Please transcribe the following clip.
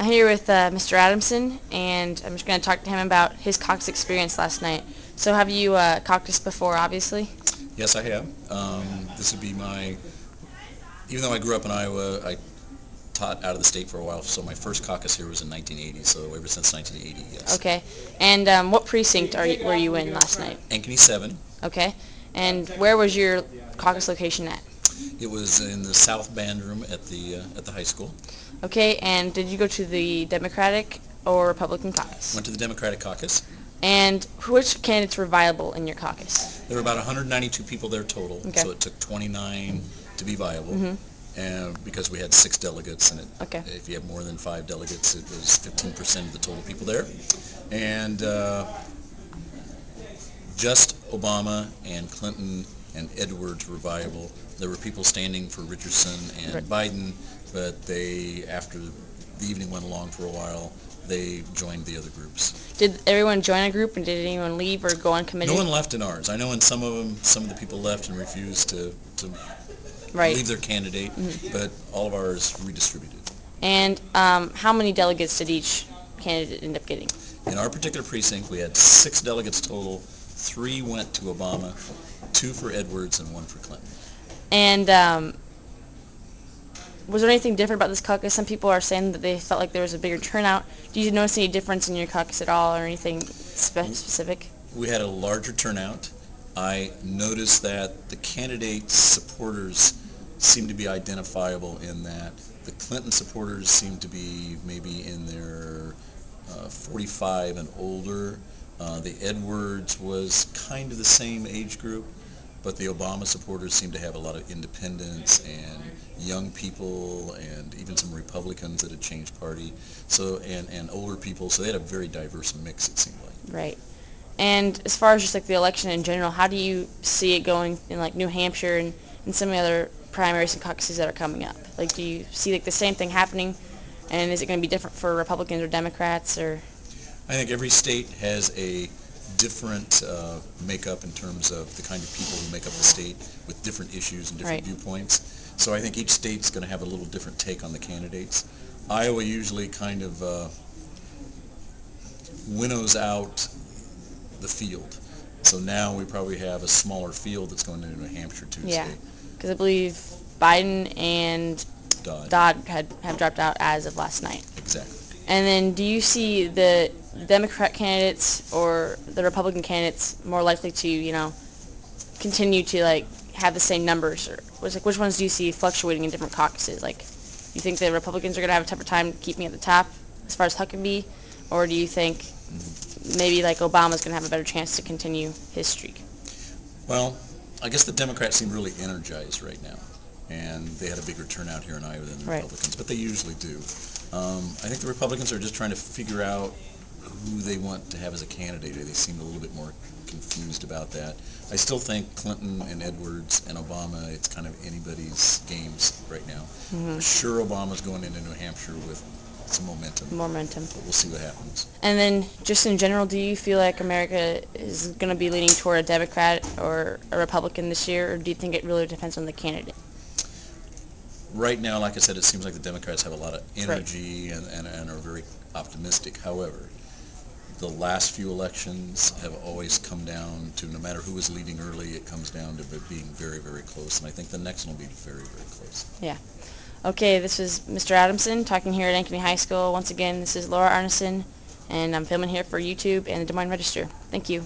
I'm here with Mr. Adamson, and I'm just going to talk to him about his caucus experience last night. So have you caucused before, obviously? Yes, I have. This would be even though I grew up in Iowa, I taught out of the state for a while, so my first caucus here was in 1980, so ever since 1980, yes. Okay. And what precinct were you in last night? Ankeny 7. Okay. And where was your caucus location at? It was in the South Band Room at the high school. Okay. And did you go to the Democratic or Republican caucus? Went to the Democratic Caucus. And which candidates were viable in your caucus? There were about 192 people there total, Okay. so it took 29 to be viable. Mm-hmm. And because we had 6 delegates, and Okay. if you have more than 5 delegates, it was 15% of the total people there. And just Obama and Clinton and Edwards were viable. There were people standing for Richardson and Biden, but after the evening went along for a while, they joined the other groups. Did everyone join a group, and did anyone leave or go uncommitted? No one left in ours. I know in some of them, some of the people left and refused to Right. leave their candidate, but all of ours redistributed. And how many delegates did each candidate end up getting? In our particular precinct, we had 6 delegates total. 3 went to Obama, 2 for Edwards, and 1 for Clinton. And was there anything different about this caucus? Some people are saying that they felt like there was a bigger turnout. Did you notice any difference in your caucus at all, or anything specific? We had a larger turnout. I noticed that the candidates' supporters seemed to be identifiable in that the Clinton supporters seemed to be maybe in their 45 and older. The Edwards was kind of the same age group, but the Obama supporters seemed to have a lot of independents and young people and even some Republicans that had changed party, and older people, so they had a very diverse mix, it seemed like. Right. And as far as just like the election in general, how do you see it going in like New Hampshire and some of the other primaries and caucuses that are coming up? Like, do you see like the same thing happening, and is it going to be different for Republicans or Democrats, or? I think every state has a different makeup in terms of the kind of people who make up the state with different issues and different viewpoints. So I think each state's going to have a little different take on the candidates. Iowa usually kind of winnows out the field. So now we probably have a smaller field that's going into New Hampshire Tuesday. Yeah, because I believe Biden and Dodd have dropped out as of last night. Exactly. And then do you see the Democrat candidates or the Republican candidates more likely to, continue to like have the same numbers, or which ones do you see fluctuating in different caucuses? Like, do you think the Republicans are going to have a tougher time keeping at the top as far as Huckabee, or do you think maybe like Obama's going to have a better chance to continue his streak? Well, I guess the Democrats seem really energized right now, and they had a bigger turnout here in Iowa than the Republicans, but they usually do. I think the Republicans are just trying to figure out who they want to have as a candidate. They seem a little bit more confused about that. I still think Clinton and Edwards and Obama, it's kind of anybody's games right now. Sure, Obama's going into New Hampshire with some momentum. But we'll see what happens. And then just in general, do you feel like America is going to be leaning toward a Democrat or a Republican this year, or do you think it really depends on the candidate? Right now, like I said, it seems like the Democrats have a lot of energy and are very optimistic. However, the last few elections have always come down to, no matter who is leading early, it comes down to it being very, very close. And I think the next one will be very, very close. Yeah. Okay, this is Mr. Adamson talking here at Ankeny High School. Once again, this is Laura Arneson, and I'm filming here for YouTube and the Des Moines Register. Thank you.